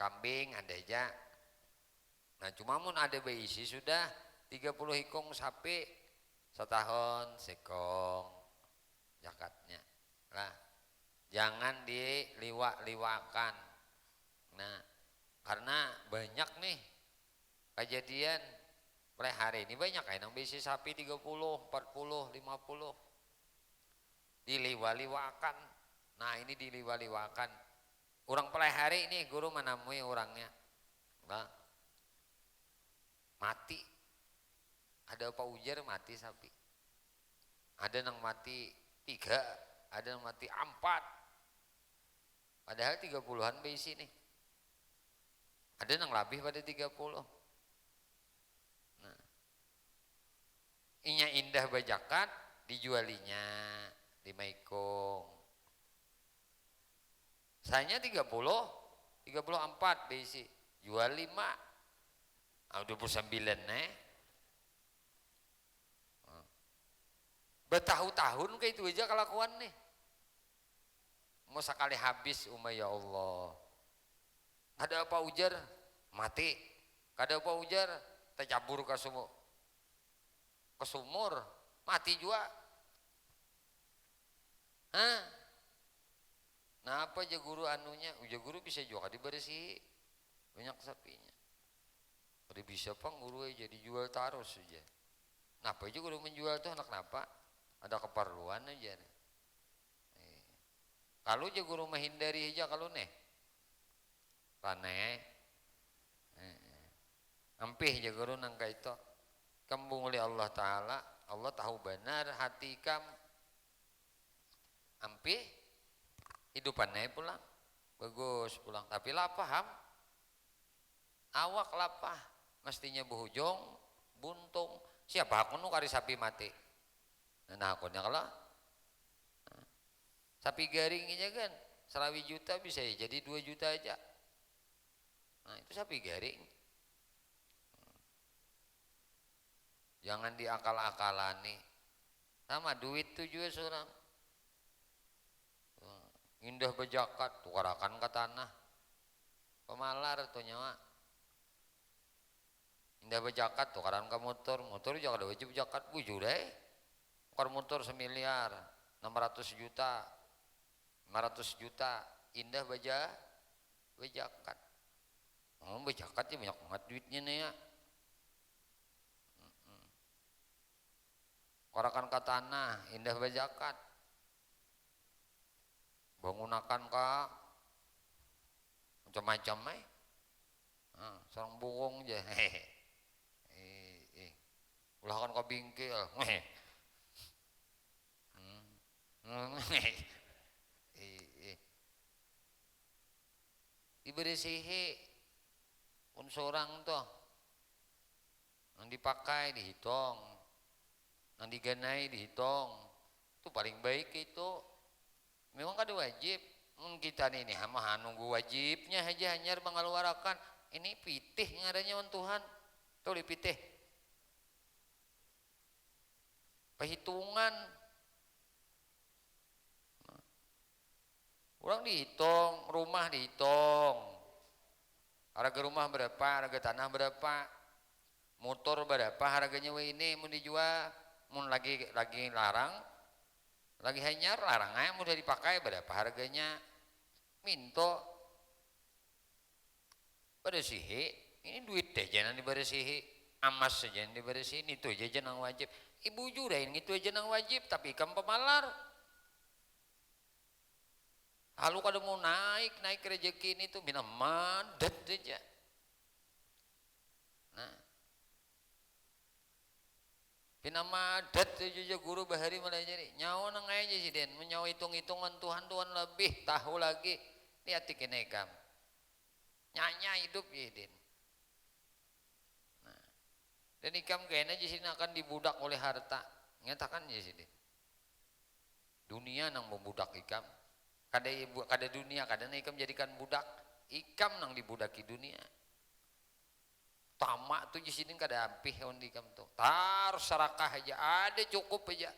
kambing ada aja. Nah, cuma mun ada beisi sudah 30 hikung sapi 1 tahun sekong zakatnya. Lah, jangan diliwak-liwakan. Nah, karena banyak nih kejadian Mulai hari ini banyak yang bisi sapi 30, 40, 50. Diliwaliwakan. Nah ini diliwaliwakan. Orang pelihara ini guru menemui orangnya. Nah, mati. Ada apa ujar mati sapi. Ada yang mati 3, ada yang mati 4. Padahal 30-an bisi nih. Ada yang lebih pada 30. Nah, inya indah bajakan dijualinya di Maikong. Saya 30, 34 bisi. Jual 5. Ah 29 nih. Bertahun-tahun kayak itu aja kelakuan nih. Mau sekali habis ya Allah. Ada apa ujar mati. Kada apa ujar tercabur ke sumur mati juga. Hah? Nah apa aja guru anunya? Uja guru bisa juga dibersih banyak sapinya. Udah bisa pang guru aja dijual taruh saja. Nah apa aja guru menjual tuh anak kenapa? Ada keperluan aja. Kalau aja guru menghindari aja kalau nih. Paneh. Ampih aja guru nangka itu. Kembung oleh Allah Ta'ala. Allah tahu benar hati kam. Ampih. Hidupannya pulang. Bagus pulang. Tapi lah paham. Awak lapah. Mestinya buhujung. Buntung. Siapa aku nu kari sapi mati. Nah akunnya kalau. Sapi garingnya kan. 100 juta bisa ya jadi 2 juta aja. Nah itu sapi garing. Jangan diakal-akalani. Sama duit tuh juga seorang. Indah bejakat, tukarakan ke tanah. Pemalar tuh nyawa. Indah bejakat, tukaran ke motor. Motor juga ada wajib jakat bujur deh. Tukar motor 1 miliar, 600 juta, 500 juta. Indah bejakat. Oh bejakat ya banyak banget duitnya nih ya. Korakan ke tanah, indah bajakat. Bangunakan ke macam-macam sarang bungong aja. Ulahkan ke bingkil. Dibersihi pun seorang tuh. Yang dipakai dihitung. Yang diganai dihitung. Itu paling baik itu. Memang kada wajib. Kita ini mah nunggu wajibnya aja hanyar mengeluarkan. Ini pitih ngaranya wan Tuhan. Tuh dipitih. Perhitungan. Orang dihitung, rumah dihitung. Harga rumah berapa, harga tanah berapa. Motor berapa harganya ini mau dijual. Mau lagi larang. Lagi hanyar larang aja mau dipakai berapa harganya. Minto bersihi. Ini duit deh jangan dibersihi. Amas saja yang dibersihin itu aja jangan wajib. Ibu jurain itu aja yang wajib tapi ikan pemalar. Lalu kalau mau naik rezeki ini tuh minum madat aja. Nah, pina madat aja guru bahari mulai jadi nyawa nang aja sih den, menyawa hitung-hitungan Tuhan lebih tahu lagi lihat kene kam. Nyanya hidup ya den. Nah, dan ikam kayaknya di sini akan dibudak oleh harta, nyatakan ya sih den. Dunia nang membudak ikam. Kada dunia, kada ikam jadikan budak, ikam nang dibudaki dunia. Tamak tuh di sini kada ampih on ikam tuh. Tar serakah aja, ada cukup aja.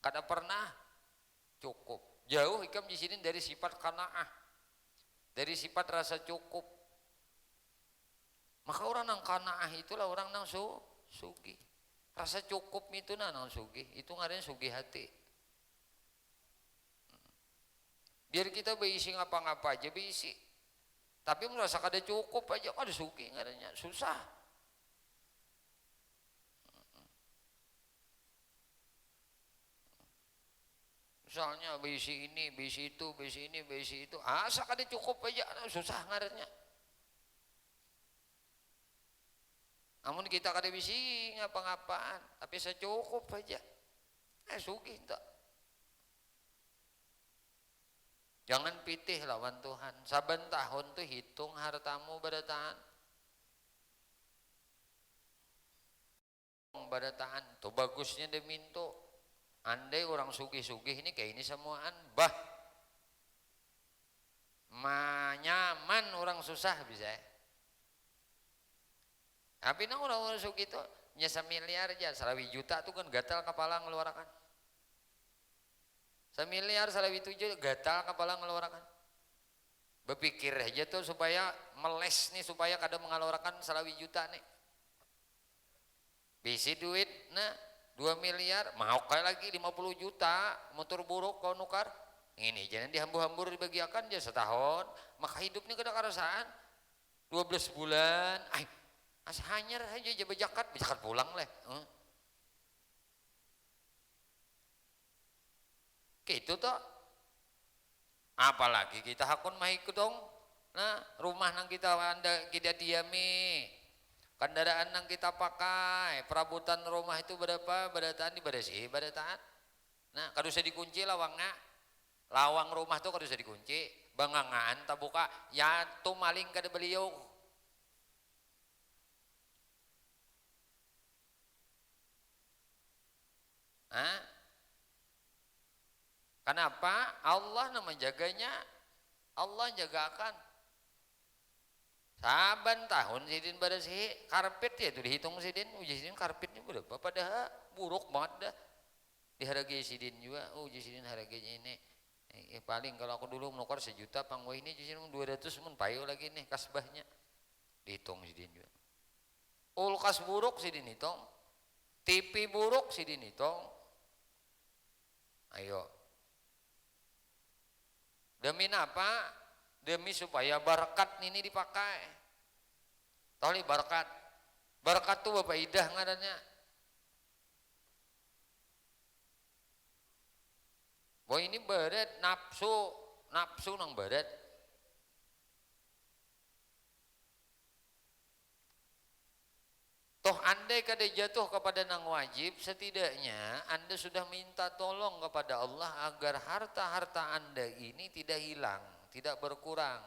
Kada pernah cukup. Jauh ikam di sini dari sifat qanaah. Dari sifat rasa cukup. Maka orang nang qanaah itulah orang nang sugih. Rasa cukup itu nang sugih, itu ngarannya sugih hati. Biar kita berisi ngapa-ngapa aja berisi. Tapi merasa kada cukup aja, ada suki ngaranya susah. Misalnya besi ini, besi itu, besi ini, besi itu. Asa kada cukup aja, susah ngarannya. Namun kita kada bisi ngapa-ngapaan, tapi secukup aja. Sugih tak. Jangan pitih lawan Tuhan. Saban tahun tuh hitung hartamu badataan. Badataan tuh bagusnya deminto. Andai orang sugih-sugih ini kayak ini semuaan, bah nyaman orang susah bisa. Tapi nang orang-orang sugih itu nyesa miliar aja, 1 juta tuh kan gatal kepala ngeluarkan. 1 miliar 1 juta gatal kepala ngeluarkan. Berpikir aja tuh supaya meles nih, supaya kadang mengeluarkan 1 juta nih. Bisi duit, nah 2 miliar, mau kayak lagi 50 juta, motor buruk kau nukar. Ini jangan dihambur-hambur dibagiakan aja setahun, maka hidupnya kada karasaan. 12 bulan, hanyar aja bejakat pulang leh. Gitu toh. Apalagi kita hakun mahiku dong. Nah, rumah nang kita diami, kendaraan yang kita pakai, perabotan rumah itu berapa, badataan dibersih, badataan. Nah, kada usah dikunci lawangnya. Lawang rumah tuh kada usah dikunci. Bangangan tak buka, ya tuh maling kada beliau. Kenapa? Allah yang menjaganya. Allah jagakan. Saban tahun sidin bersih karpet ya itu dihitung sidin, uji sidin karpetnya berapa? Padahal buruk banget dah. Dihargai sidin juga, uji sidin harganya ini. Paling kalau aku dulu menukar 1 juta, pangwah ini uji sidin 200 mun payo lagi nih kasbahnya. Dihitung sidin juga. Kulkas buruk sidin hitung, TV buruk sidin hitung. Ayo. Demi apa? Demi supaya berkat ini dipakai. Toli berkat. Berkat tuh Bapak Idah ngarannya. Bahwa ini berat nafsu nang berat. Toh andai kada jatuh kepada nang wajib, setidaknya Anda sudah minta tolong kepada Allah agar harta-harta Anda ini tidak hilang, tidak berkurang.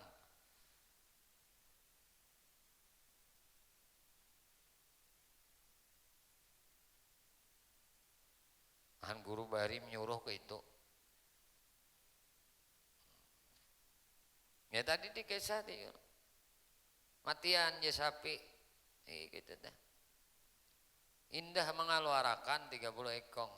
Han guru bari menyuruh ke itu. Ya tadi di kisah dia. Matian ya sapi. Gitu dah. Indah mengeluarkan 30 ekong.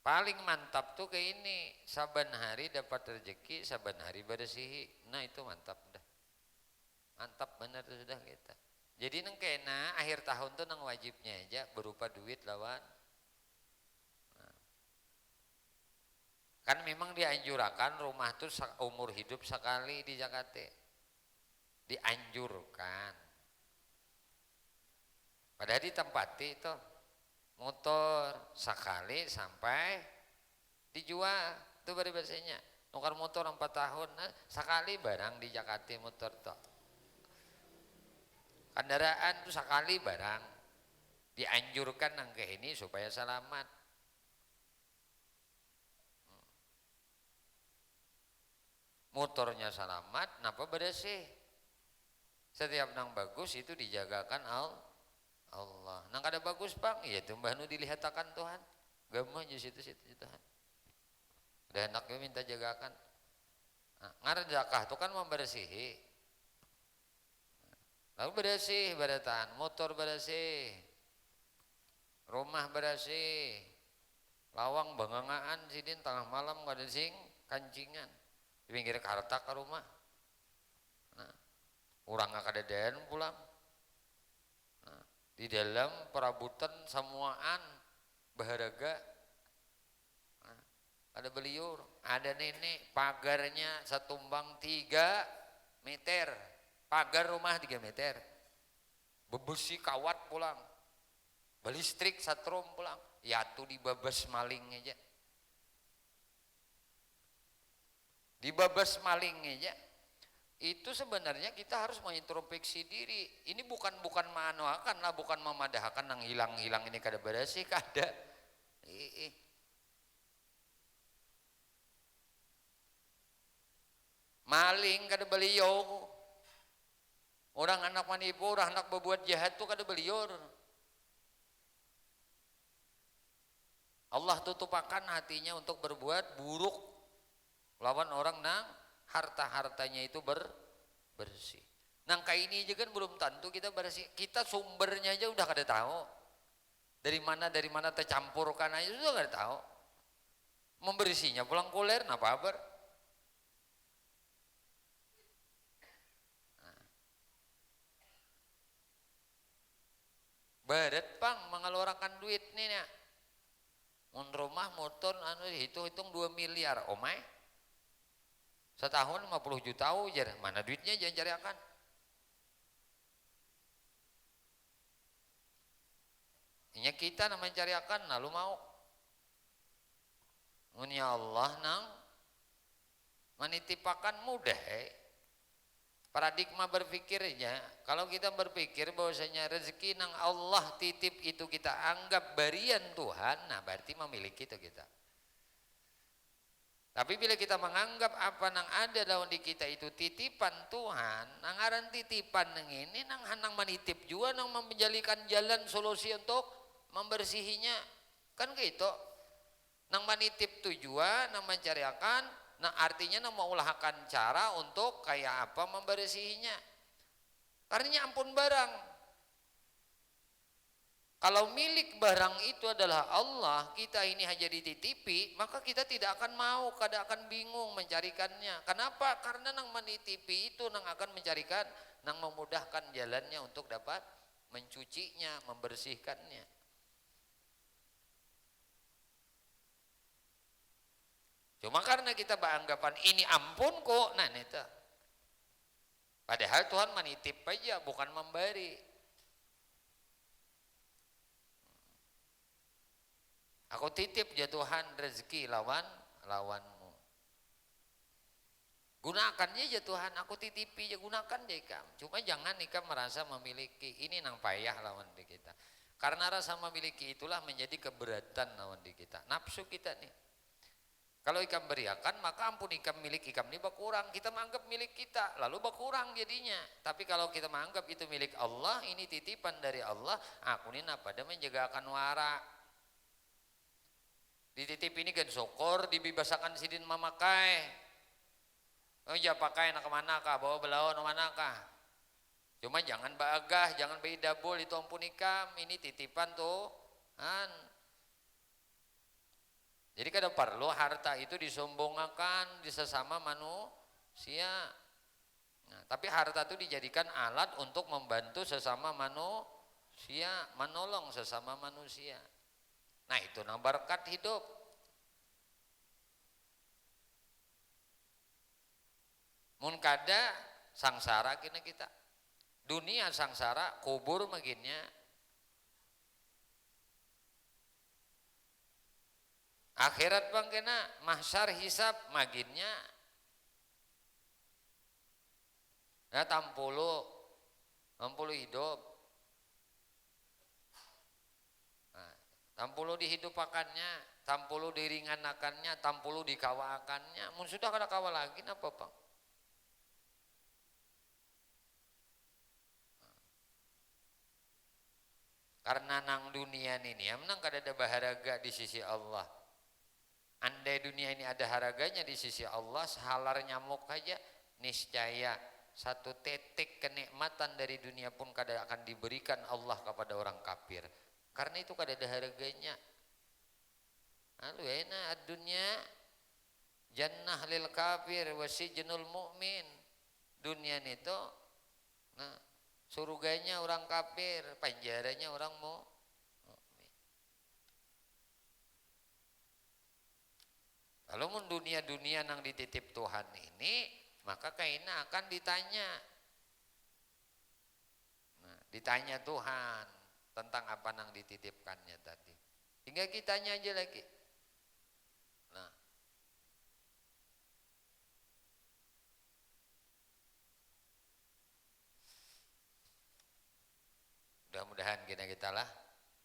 Paling mantap tuh kayak ini, saban hari dapat rezeki, saban hari bersih. Nah itu mantap dah. Mantap benar tuh sudah kita. Jadi neng kena akhir tahun tuh neng wajibnya aja berupa duit lawan. Nah. Kan memang dianjurkan rumah tuh umur hidup sekali di Jakarta. Dianjurkan. Padahal ditempati itu motor sekali sampai dijual itu baru bahasanya. Nukar motor 4 tahun, nah, sekali barang di Jakarta motor toh. Kendaraan tuh sekali barang dianjurkan nang ke ini supaya selamat. Motornya selamat, napa bersih. Setiap nang bagus itu dijagakan Allah. Nang kada bagus bang, ya itu mbah nu dilihatakan Tuhan. Gamah di situ-situ Tuhan. Udah enaknya minta jagakan. Nah, ngaran zakah itu kan membersihi. Lalu bersih badataan, motor bersih, rumah bersih, lawang bangangaan sidin tengah malam kada sing kancingan di pinggir karta ke rumah. Nah, urang kada den pulang. Nah, di dalam perabotan semuaan berharga. Nah, ada beliur, ada nenek pagarnya satumbang 3 meter. Pagar rumah 3 meter. Bebesi kawat pulang. Listrik satrum pulang, ya tuh dibabas maling aja. Dibabas maling aja. Itu sebenarnya kita harus mengintrospeksi diri. Ini bukan manuakan lah, bukan memadahkan yang hilang-hilang ini kada berasi kada. Maling kada beliau. Orang anak manipu, orang anak berbuat jahat tuh kada beliur. Allah tutupakan hatinya untuk berbuat buruk lawan orang nang harta-hartanya itu bersih. Nang kayak ini aja kan belum tentu kita bersih. Kita sumbernya aja udah kada tahu. Dari mana tercampurkan aja sudah kada tahu. Membersihnya pulang kuler napa kabar? Barat pang mengeluarkan duit nih nih. Rumah motor anu hitung 2 miliar omai. Setahun 50 juta ujar, mana duitnya jangan cari akan. Ini kita namanya cari akan, lalu mau. Ya Allah nang menitipakan mudah. Paradigma berpikirnya, kalau kita berpikir bahwasanya rezeki nang Allah titip itu kita anggap barian Tuhan, nah berarti memiliki itu kita. Tapi bila kita menganggap apa nang ada dalam di kita itu titipan Tuhan, nang aran titipan nang ini nang hanang menitip juga nang menjalikan jalan solusi untuk membersihinya. Kan gitu. Nang menitip tujuan, nang mencariakan, nah artinya nang mengulahkan cara untuk kayak apa membersihinya. Karena ampun barang. Kalau milik barang itu adalah Allah, kita ini hanya dititipi, maka kita tidak akan mau, kada akan bingung mencarikannya. Kenapa? Karena nang menitipi itu nang akan mencarikan, nang memudahkan jalannya untuk dapat mencucinya, membersihkannya. Cuma karena kita beranggapan ini ampun kok, nah itu. Padahal Tuhan menitip aja, bukan memberi. Aku titip jatuhan rezeki lawanmu. Gunakannya jatuhan, aku titipi, gunakan deh ikam. Cuma jangan ikam merasa memiliki, ini nang payah lawan di kita. Karena rasa memiliki itulah menjadi keberatan lawan di kita. Nafsu kita nih. Kalau ikam beriakan, maka ampun ikam milik ikam ini berkurang. Kita menganggap milik kita, lalu berkurang jadinya. Tapi kalau kita menganggap itu milik Allah, ini titipan dari Allah, aku ini pada menjagakan wara. Dititip ini kan syukur, dibibasakan sidin memakai. Oh ya pakai nak kemana kah, bawa belawan mana kah. Cuma jangan bagah, jangan beidabul itu ampun ikam, ini titipan tuh. Jadi kada perlu harta itu disombongkan di sesama manusia. Nah, tapi harta itu dijadikan alat untuk membantu sesama manusia, menolong sesama manusia. Nah itu nang berkat hidup. Mun kada sangsara kena kita. Dunia sangsara, kubur maginnya. Akhirat bang kena mahsyar hisab maginnya. Ya tampulu hidup. Tampulu dihidupakannya, tampulu diringanakannya, tampulu dikawakannya. Mun sudah kada kawa lagi napa bang? Karena nang dunia ini ya menang kada ada baharaga di sisi Allah. Andai dunia ini ada haraganya di sisi Allah, sehalar nyamuk aja niscaya satu tetek kenikmatan dari dunia pun kada akan diberikan Allah kepada orang kafir. Karena itu kada ada harganya. Lalu enak dunia jannah lil kafir wa sijnul mu'min. Dunia itu nah surganya orang kafir, penjaranya orang mukmin. Kalau mun dunia nang dititip Tuhan ini, maka kaina akan ditanya. Nah, ditanya Tuhan. tentang apa yang dititipkannya tadi. Tinggal kitanya aja lagi. Nah, mudah-mudahan kita lah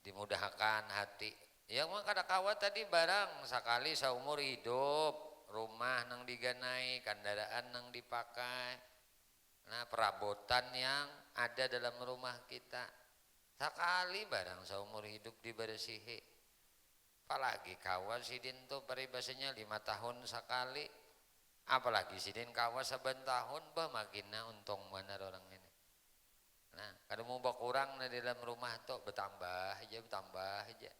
dimudahkan hati. Ya mah kada kawat tadi barang sekali seumur hidup, rumah nang diganai, kendaraan nang dipakai, nah perabotan yang ada dalam rumah kita sekali barang seumur hidup dibersihi. Apalagi kawan sidin tuh paribasanya 5 tahun sekali, apalagi sidin kawan saben tahun bah makinna untung benar orang ini. Nah kada mau berkurang di dalam rumah tuh bertambah aja.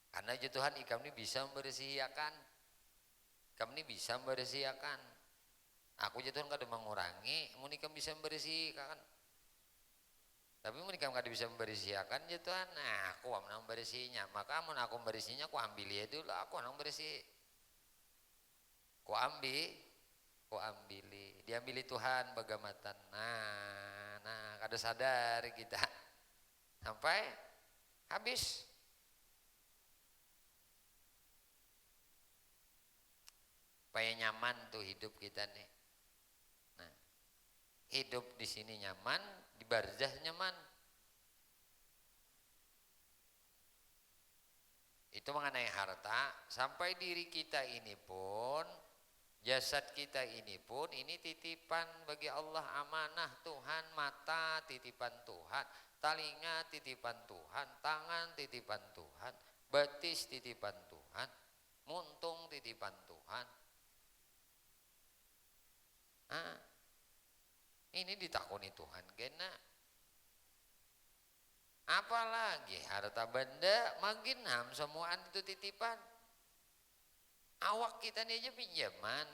Karena aja Tuhan ikam ini bisa membersihakan, ikam ini bisa membersihakan. Aku aja Tuhan kada mengurangi, mun ikam bisa membersihkan. Tapi mun ikam kada bisa membersihakan ya Tuhan, nah aku menang membersihnya. Maka mun aku membersihnya, aku ambil ya dulu, aku menang bersih. Ku ambili, diambili Tuhan bagamatan. Nah kada sadar kita sampai habis. Supaya nyaman tuh hidup kita nih. Nah, hidup di sini nyaman, di barzah nyaman. Itu mengenai harta, sampai diri kita ini pun, jasad kita ini pun, ini titipan bagi Allah, amanah Tuhan. Mata titipan Tuhan, telinga titipan Tuhan, tangan titipan Tuhan, betis titipan Tuhan, muntung titipan Tuhan. Nah, ini ditakoni Tuhan kena. Apalagi harta benda makin ham semuaan itu titipan. Awak kita ini aja pinjaman.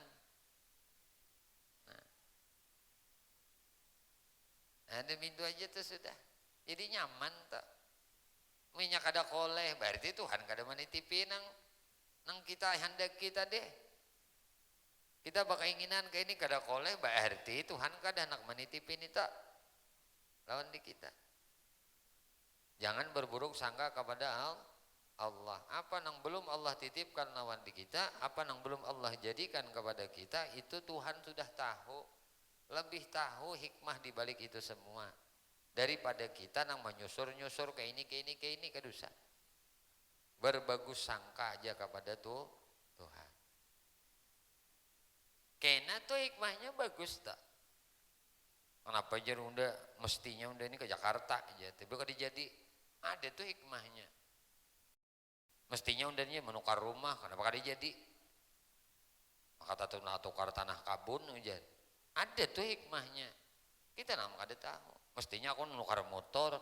Nah, ada pintu aja tuh sudah. Jadi nyaman tak. Minyak ada koleh, berarti Tuhan kada menitipin nang kita hendak kita deh. Kita berkeinginan ke ini kada koleh, berarti Tuhan kada nak menitipin itu lawan di kita. Jangan berburuk sangka kepada Allah. Apa yang belum Allah titipkan lawan di kita, apa yang belum Allah jadikan kepada kita, itu Tuhan sudah tahu. Lebih tahu hikmah di balik itu semua daripada kita yang menyusur-nyusur ke ini kedusa. Berbagus sangka aja kepada Tuhan. Kena tuh hikmahnya bagus tak? Kenapa aja unda mestinya unda ini ke Jakarta aja, tapi kalau dijadi ada tuh hikmahnya. Mestinya undanya menukar rumah, kenapa kada jadi? Maka tukar tanah kabun aja. Ada tuh hikmahnya. Kita nama kada tahu. Mestinya aku menukar motor,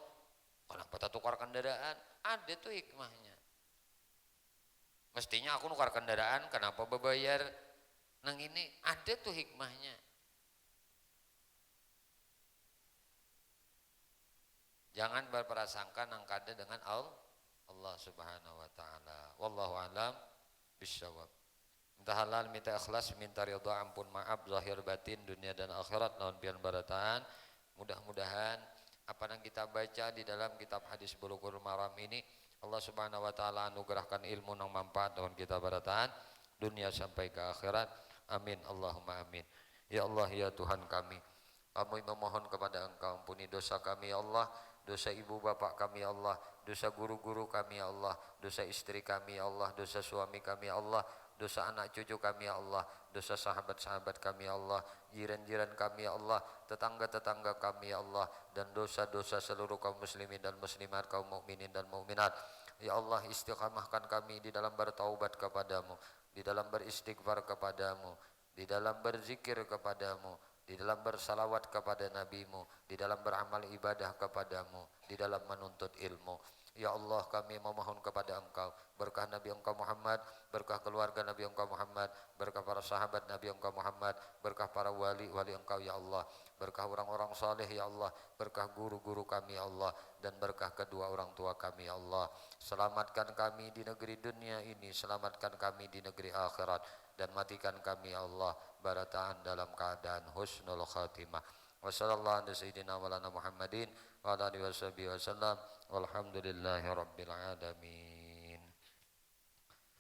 kenapa tak tukar kendaraan? Ada tuh hikmahnya. Mestinya aku nukar kendaraan, kenapa berbayar nang ini? Ada tuh hikmahnya. Jangan berprasangka nang kada dengan Allah Subhanahu wa taala. Wallahu alam bisawab. Minta halal, minta ikhlas, minta ridha, ampun maaf zahir batin dunia dan akhirat naon pian barataan. Mudah-mudahan apa yang kita baca di dalam kitab hadis Bulughul Maram ini Allah Subhanahu wa taala anugerahkan ilmu nang manfaat naon kita barataan dunia sampai ke akhirat. Amin Allahumma amin. Ya Allah ya Tuhan kami memohon kepada Engkau ampuni dosa kami ya Allah, dosa ibu bapak kami ya Allah, dosa guru-guru kami ya Allah, dosa istri kami ya Allah, dosa suami kami ya Allah, dosa anak cucu kami ya Allah, dosa sahabat-sahabat kami ya Allah, jiran-jiran kami ya Allah, tetangga-tetangga kami ya Allah, dan dosa-dosa seluruh kaum muslimin dan muslimat, kaum mukminin dan mukminat. Ya Allah, istiqamahkan kami di dalam bertaubat kepadamu, di dalam beristighfar kepadamu, di dalam berzikir kepadamu, di dalam bersalawat kepada nabimu, di dalam beramal ibadah kepadamu, di dalam menuntut ilmu. Ya Allah, kami memohon kepada Engkau berkah Nabi Engkau Muhammad, berkah keluarga Nabi Engkau Muhammad, berkah para sahabat Nabi Engkau Muhammad, berkah para wali-wali Engkau ya Allah, berkah orang-orang saleh ya Allah, berkah guru-guru kami ya Allah, dan berkah kedua orang tua kami ya Allah. Selamatkan kami di negeri dunia ini, selamatkan kami di negeri akhirat, dan matikan kami ya Allah barataan dalam keadaan husnul khatimah. Wa sallallahu ala sayyidina wa lana Muhammadin wa ala alihi washabihi wasallam. Walhamdulillahi rabbil alamin.